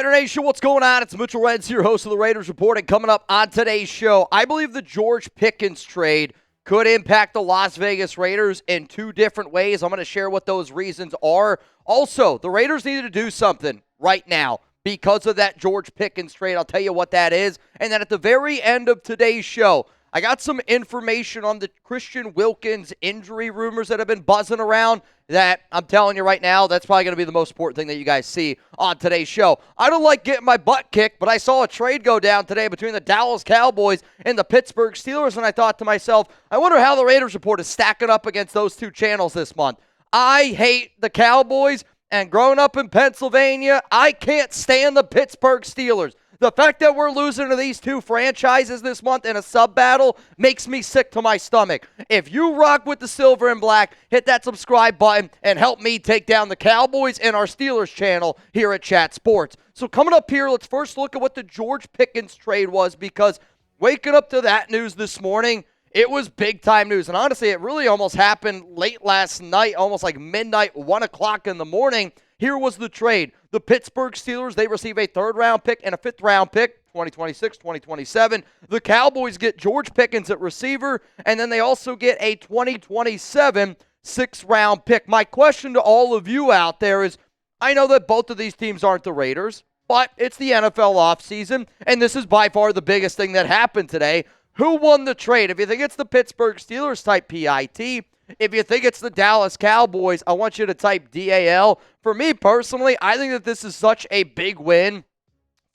Raider Nation, what's going on? It's Mitchell Renz here, host of the Raiders Report, and coming up on today's show, I believe the George Pickens trade could impact the Las Vegas Raiders in two different ways. I'm going to share what those reasons are. Also, the Raiders need to do something right now because of that George Pickens trade. I'll tell you what that is. And then at the very end of today's show, I got some information on the Christian Wilkins injury rumors that have been buzzing around that I'm telling you right now, that's probably going to be the most important thing that you guys see on today's show. I don't like getting my butt kicked, but I saw a trade go down today between the Dallas Cowboys and the Pittsburgh Steelers, and I thought to myself, I wonder how the Raiders Report is stacking up against those two channels this month. I hate the Cowboys, and growing up in Pennsylvania, I can't stand the Pittsburgh Steelers. The fact that we're losing to these two franchises this month in a sub-battle makes me sick to my stomach. If you rock with the silver and black, hit that subscribe button and help me take down the Cowboys and our Steelers channel here at Chat Sports. So coming up here, let's first look at what the George Pickens trade was, because waking up to that news this morning, it was big-time news. And honestly, it really almost happened late last night, almost like midnight, 1 o'clock in the morning. Here was the trade. The Pittsburgh Steelers, they receive a third-round pick and a fifth-round pick, 2026, 2027. The Cowboys get George Pickens at receiver, and then they also get a 2027 sixth-round pick. My question to all of you out there is, I know that both of these teams aren't the Raiders, but it's the NFL offseason, and this is by far the biggest thing that happened today. Who won the trade? If you think it's the Pittsburgh Steelers, type PIT. If you think it's the Dallas Cowboys, I want you to type DAL. For me personally, I think that this is such a big win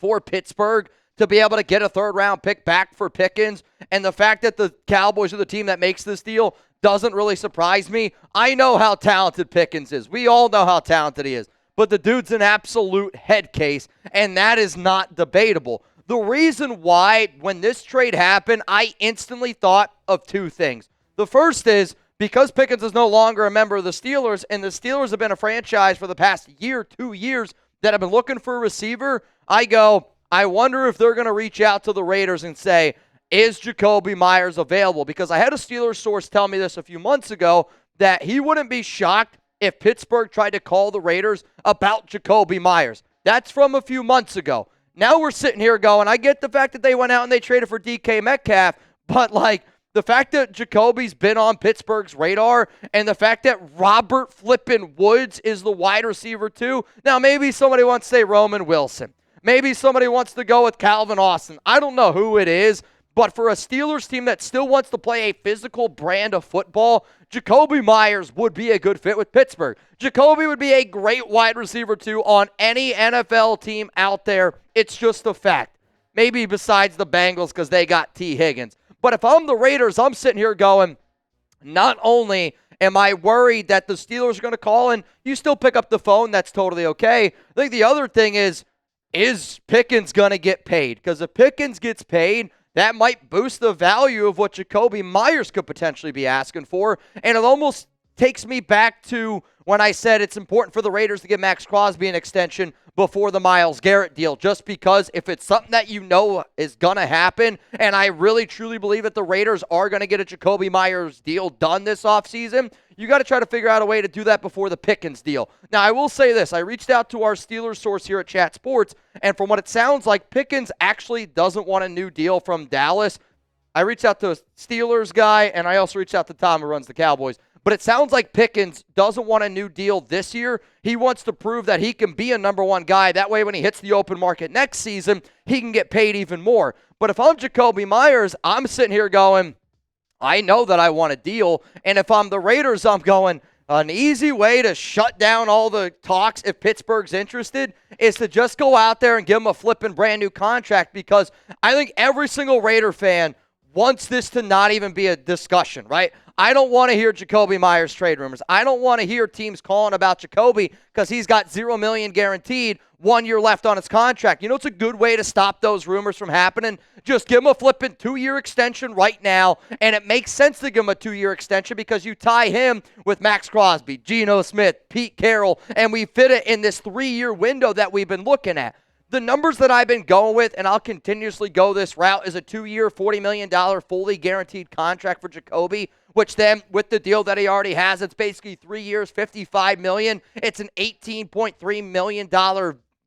for Pittsburgh to be able to get a third-round pick back for Pickens. And the fact that the Cowboys are the team that makes this deal doesn't really surprise me. I know how talented Pickens is. We all know how talented he is. But the dude's an absolute head case, and that is not debatable. The reason why, when this trade happened, I instantly thought of two things. The first is, because Pickens is no longer a member of the Steelers, and the Steelers have been a franchise for the past year, 2 years, that have been looking for a receiver, I wonder if they're going to reach out to the Raiders and say, is Jakobi Meyers available? Because I had a Steelers source tell me this a few months ago, that he wouldn't be shocked if Pittsburgh tried to call the Raiders about Jakobi Meyers. That's from a few months ago. Now we're sitting here going, I get the fact that they went out and they traded for DK Metcalf, but the fact that Jakobi's been on Pittsburgh's radar, and the fact that Robert Flippin Woods is the wide receiver too. Now, maybe somebody wants to say Roman Wilson. Maybe somebody wants to go with Calvin Austin. I don't know who it is, but for a Steelers team that still wants to play a physical brand of football, Jakobi Meyers would be a good fit with Pittsburgh. Jakobi would be a great wide receiver too on any NFL team out there. It's just a fact. Maybe besides the Bengals because they got T. Higgins. But if I'm the Raiders, I'm sitting here going, not only am I worried that the Steelers are going to call and you still pick up the phone, that's totally okay. I think the other thing is Pickens going to get paid? Because if Pickens gets paid, that might boost the value of what Jakobi Meyers could potentially be asking for. And it almost takes me back to when I said it's important for the Raiders to give Max Crosby an extension before the Myles Garrett deal, just because if it's something that you know is going to happen, and I really truly believe that the Raiders are going to get a Jakobi Meyers deal done this offseason, you got to try to figure out a way to do that before the Pickens deal. Now, I will say this. I reached out to our Steelers source here at Chat Sports, and from what it sounds like, Pickens actually doesn't want a new deal from Dallas. I reached out to a Steelers guy, and I also reached out to Tom, who runs the Cowboys. But it sounds like Pickens doesn't want a new deal this year. He wants to prove that he can be a number one guy. That way, when he hits the open market next season, he can get paid even more. But if I'm Jakobi Meyers, I'm sitting here going, I know that I want a deal. And if I'm the Raiders, I'm going, an easy way to shut down all the talks if Pittsburgh's interested is to just go out there and give him a flipping brand new contract, because I think every single Raider fan wants this to not even be a discussion, right? I don't want to hear Jakobi Meyers trade rumors. I don't want to hear teams calling about Jakobi because he's got $0 million guaranteed, 1 year left on his contract. You know, it's a good way to stop those rumors from happening. Just give him a flipping 2-year extension right now, and it makes sense to give him a 2-year extension because you tie him with Max Crosby, Geno Smith, Pete Carroll, and we fit it in this 3-year window that we've been looking at. The numbers that I've been going with, and I'll continuously go this route, is a 2-year, $40 million fully guaranteed contract for Jakobi, which then, with the deal that he already has, it's basically 3 years, $55 million. It's an $18.3 million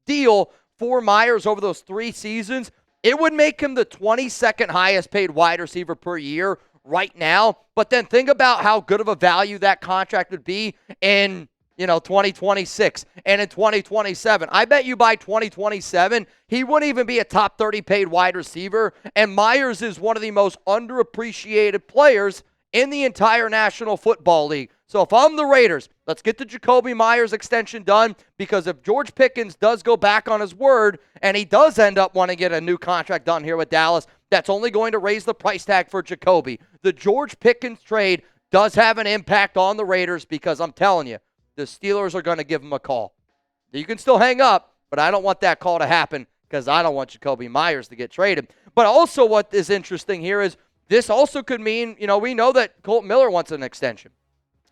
deal for Meyers over those 3 seasons, it would make him the 22nd highest paid wide receiver per year right now. But then think about how good of a value that contract would be in 2026 and in 2027. I bet you by 2027, he wouldn't even be a top 30 paid wide receiver. And Meyers is one of the most underappreciated players in the entire National Football League. So if I'm the Raiders, let's get the Jakobi Meyers extension done, because if George Pickens does go back on his word and he does end up wanting to get a new contract done here with Dallas, that's only going to raise the price tag for Jakobi. The George Pickens trade does have an impact on the Raiders, because I'm telling you, the Steelers are going to give him a call. You can still hang up, but I don't want that call to happen, because I don't want Jakobi Meyers to get traded. But also what is interesting here is this also could mean, we know that Colton Miller wants an extension.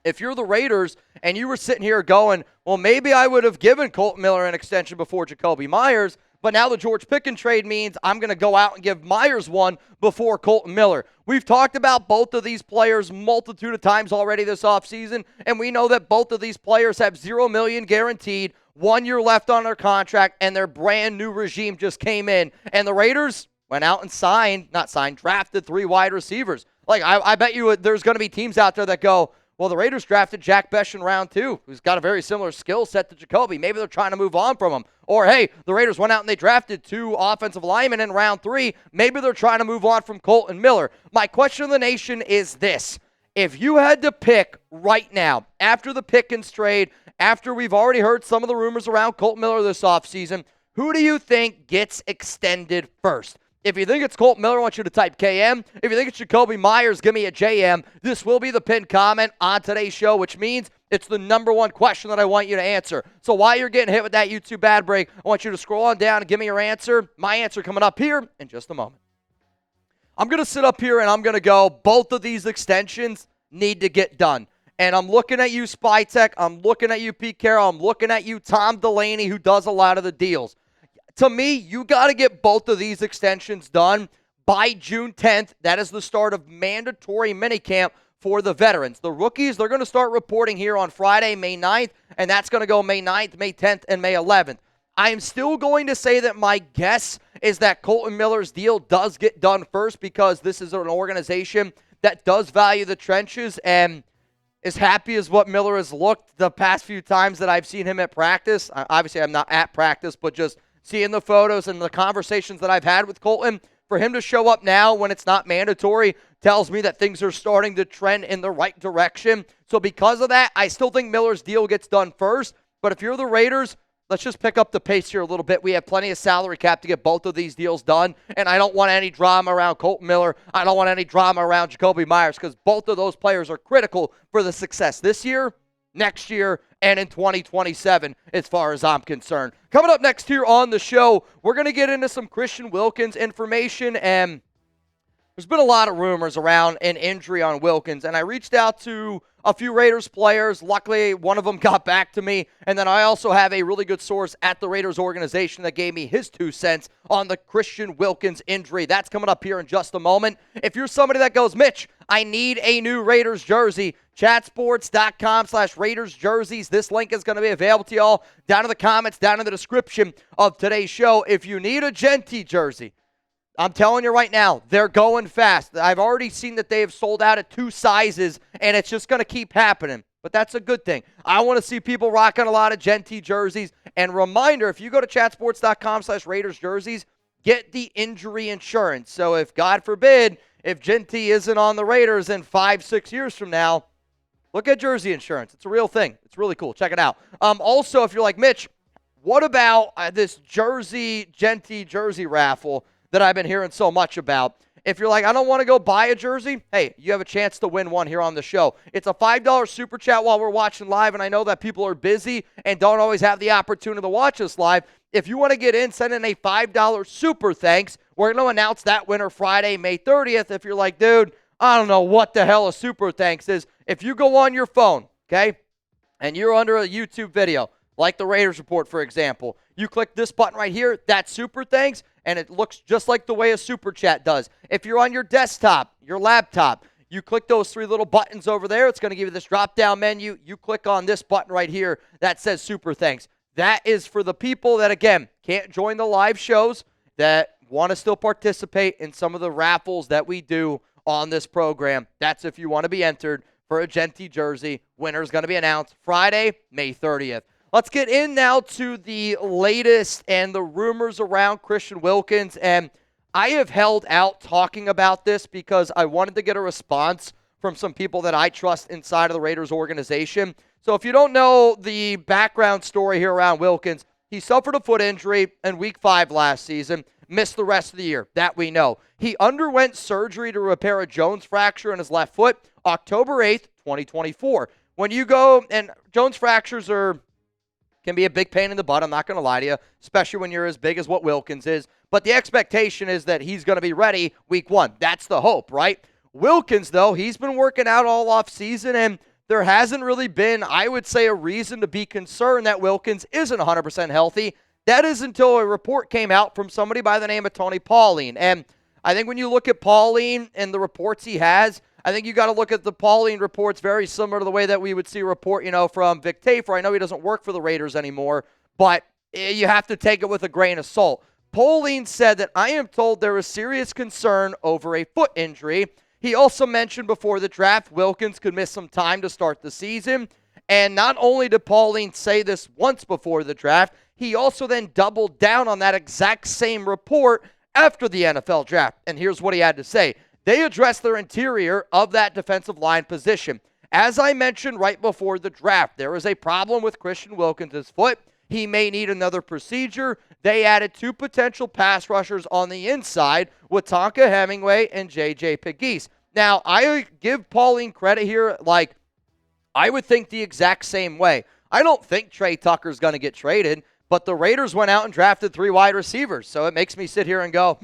If you're the Raiders and you were sitting here going, well, maybe I would have given Colton Miller an extension before Jakobi Meyers, but now the George Pickens trade means I'm going to go out and give Meyers one before Colton Miller. We've talked about both of these players multitude of times already this offseason, and we know that both of these players have $0 million guaranteed, 1 year left on their contract, and their brand new regime just came in. And the Raiders went out and drafted 3 wide receivers. Like, I bet you there's going to be teams out there that go, well, the Raiders drafted Jack Bech in round 2, who's got a very similar skill set to Jakobi. Maybe they're trying to move on from him. Or, hey, the Raiders went out and they drafted 2 offensive linemen in round 3. Maybe they're trying to move on from Colton Miller. My question to the nation is this. If you had to pick right now, after the Pickens trade, after we've already heard some of the rumors around Colton Miller this offseason, who do you think gets extended first? If you think it's Colton Miller, I want you to type KM. If you think it's Jakobi Meyers, give me a JM. This will be the pinned comment on today's show, which means it's the number one question that I want you to answer. So while you're getting hit with that YouTube ad break, I want you to scroll on down and give me your answer. My answer coming up here in just a moment. I'm going to sit up here and I'm going to go, both of these extensions need to get done. And I'm looking at you, SpyTech. I'm looking at you, Pete Carroll. I'm looking at you, Tom Delaney, who does a lot of the deals. To me, you got to get both of these extensions done by June 10th. That is the start of mandatory minicamp for the veterans. The rookies, they're going to start reporting here on Friday, May 9th, and that's going to go May 9th, May 10th, and May 11th. I am still going to say that my guess is that Colton Miller's deal does get done first, because this is an organization that does value the trenches, and as happy as what Miller has looked the past few times that I've seen him at practice, obviously I'm not at practice, but just seeing the photos and the conversations that I've had with Colton, for him to show up now when it's not mandatory tells me that things are starting to trend in the right direction. So because of that, I still think Miller's deal gets done first. But if you're the Raiders, let's just pick up the pace here a little bit. We have plenty of salary cap to get both of these deals done, and I don't want any drama around Colton Miller. I don't want any drama around Jakobi Meyers, because both of those players are critical for the success this year, next year, and in 2027, as far as I'm concerned. Coming up next here on the show, we're going to get into some Christian Wilkins information, and there's been a lot of rumors around an injury on Wilkins, and I reached out to a few Raiders players. Luckily, one of them got back to me, and then I also have a really good source at the Raiders organization that gave me his 2 cents on the Christian Wilkins injury. That's coming up here in just a moment. If you're somebody that goes, Mitch, I need a new Raiders jersey, chatsports.com/Raiders jerseys. This link is going to be available to y'all down in the comments, down in the description of today's show. If you need a Genti jersey, I'm telling you right now, they're going fast. I've already seen that they have sold out at 2 sizes, and it's just going to keep happening. But that's a good thing. I want to see people rocking a lot of Genti jerseys. And reminder, if you go to chatsports.com/Raiders jerseys, get the injury insurance. So if, God forbid, if Genti isn't on the Raiders in 5-6 years from now, look at jersey insurance. It's a real thing. It's really cool. Check it out. Also, if you're like, Mitch, what about this Genti jersey raffle that I've been hearing so much about? If you're like, I don't want to go buy a jersey, hey, you have a chance to win one here on the show. It's a $5 super chat while we're watching live, and I know that people are busy and don't always have the opportunity to watch us live. If you want to get in, send in a $5 super thanks. We're going to announce that winner Friday, May 30th. If you're like, dude, I don't know what the hell a super thanks is. If you go on your phone, okay, and you're under a YouTube video, like the Raiders Report, for example, you click this button right here, that's super thanks, and it looks just like the way a super chat does. If you're on your desktop, your laptop, you click those 3 little buttons over there. It's going to give you this drop-down menu. You click on this button right here that says super thanks. that is for the people that, again, can't join the live shows, that want to still participate in some of the raffles that we do on this program. That's if you want to be entered for a Genty jersey. Winner's going to be announced Friday, May 30th. Let's get in now to the latest and the rumors around Christian Wilkins. And I have held out talking about this because I wanted to get a response from some people that I trust inside of the Raiders organization. So if you don't know the background story here around Wilkins, he suffered a foot injury in Week 5 last season, missed the rest of the year. That we know. He underwent surgery to repair a Jones fracture in his left foot October 8th, 2024. When you go, and Jones fractures can be a big pain in the butt, I'm not going to lie to you, especially when you're as big as what Wilkins is. But the expectation is that he's going to be ready Week 1. That's the hope, right? Wilkins, though, he's been working out all offseason, and there hasn't really been, I would say, a reason to be concerned that Wilkins isn't 100% healthy. That is until a report came out from somebody by the name of Tony Pauline. And I think when you look at Pauline and the reports he has, I think you got to look at the Pauline reports very similar to the way that we would see a report, from Vic Tafer. I know he doesn't work for the Raiders anymore, but you have to take it with a grain of salt. Pauline said that I am told there is serious concern over a foot injury. He also mentioned before the draft Wilkins could miss some time to start the season. And not only did Pauline say this once before the draft, he also then doubled down on that exact same report after the NFL draft. And here's what he had to say. They addressed their interior of that defensive line position. As I mentioned right before the draft, there is a problem with Christian Wilkins' foot. He may need another procedure. They added 2 potential pass rushers on the inside with Tonka Hemingway and J.J. Pegues. Now, I give Pauline credit here. I would think the exact same way. I don't think Trey Tucker's going to get traded, but the Raiders went out and drafted 3 wide receivers. So it makes me sit here and go,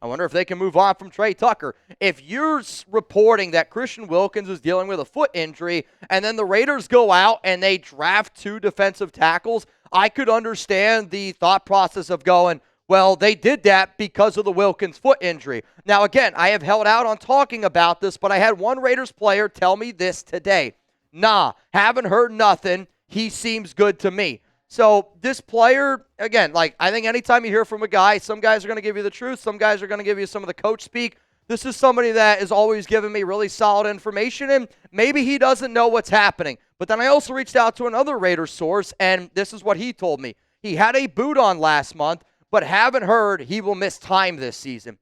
I wonder if they can move on from Trey Tucker. If you're reporting that Christian Wilkins is dealing with a foot injury and then the Raiders go out and they draft 2 defensive tackles, I could understand the thought process of going, well, they did that because of the Wilkins foot injury. Now, again, I have held out on talking about this, but I had one Raiders player tell me this today. Nah, haven't heard nothing. He seems good to me. So this player, again, I think anytime you hear from a guy, some guys are going to give you the truth. Some guys are going to give you some of the coach speak. This is somebody that is always giving me really solid information, and maybe he doesn't know what's happening. But then I also reached out to another Raiders source, and this is what he told me. He had a boot on last month, but haven't heard he will miss time this season.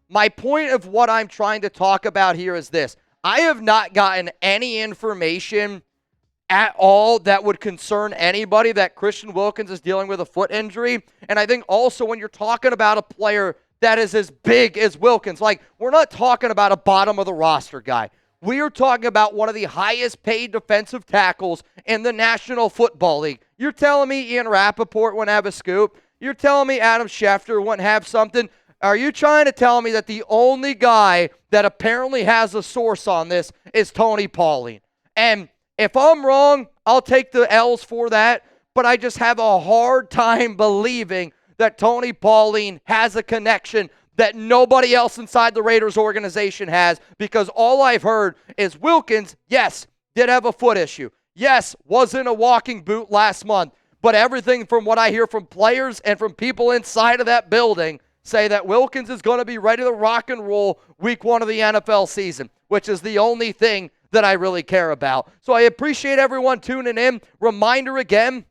My point of what I'm trying to talk about here is this. I have not gotten any information at all that would concern anybody that Christian Wilkins is dealing with a foot injury. And I think also when you're talking about a player that is as big as Wilkins, we're not talking about a bottom of the roster guy. We are talking about one of the highest paid defensive tackles in the National Football League. You're telling me Ian Rappaport wouldn't have a scoop? You're telling me Adam Schefter wouldn't have something? Are you trying to tell me that the only guy that apparently has a source on this is Tony Pauline? And if I'm wrong, I'll take the L's for that, but I just have a hard time believing that Tony Pauline has a connection that nobody else inside the Raiders organization has, because all I've heard is Wilkins, yes, did have a foot issue. Yes, was in a walking boot last month, but everything from what I hear from players and from people inside of that building say that Wilkins is going to be ready to rock and roll Week 1 of the NFL season, which is the only thing that I really care about. So I appreciate everyone tuning in. Reminder again,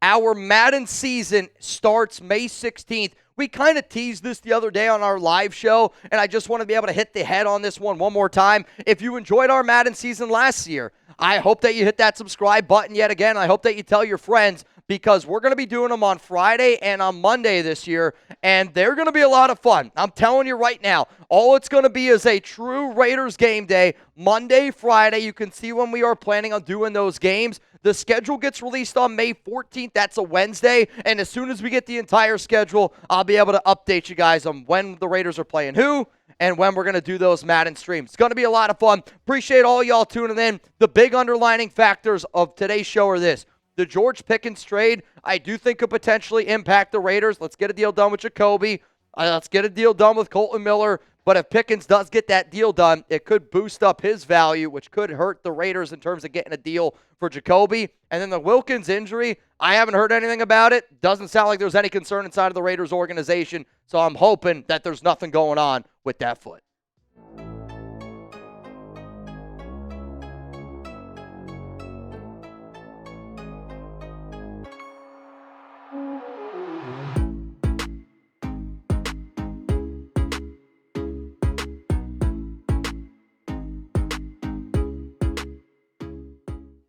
our Madden season starts May 16th. We kind of teased this the other day on our live show, and I just want to be able to hit the head on this one more time. If you enjoyed our Madden season last year, I hope that you hit that subscribe button yet again. I hope that you tell your friends, because we're going to be doing them on Friday and on Monday this year, and they're going to be a lot of fun. I'm telling you right now, all it's going to be is a true Raiders game day, Monday, Friday. You can see when we are planning on doing those games. The schedule gets released on May 14th. That's a Wednesday, and as soon as we get the entire schedule, I'll be able to update you guys on when the Raiders are playing who and when we're going to do those Madden streams. It's going to be a lot of fun. Appreciate all y'all tuning in. The big underlining factors of today's show are this. The George Pickens trade, I do think could potentially impact the Raiders. Let's get a deal done with Jakobi. Let's get a deal done with Colton Miller. But if Pickens does get that deal done, it could boost up his value, which could hurt the Raiders in terms of getting a deal for Jakobi. And then the Wilkins injury, I haven't heard anything about it. Doesn't sound like there's any concern inside of the Raiders organization. So I'm hoping that there's nothing going on with that foot.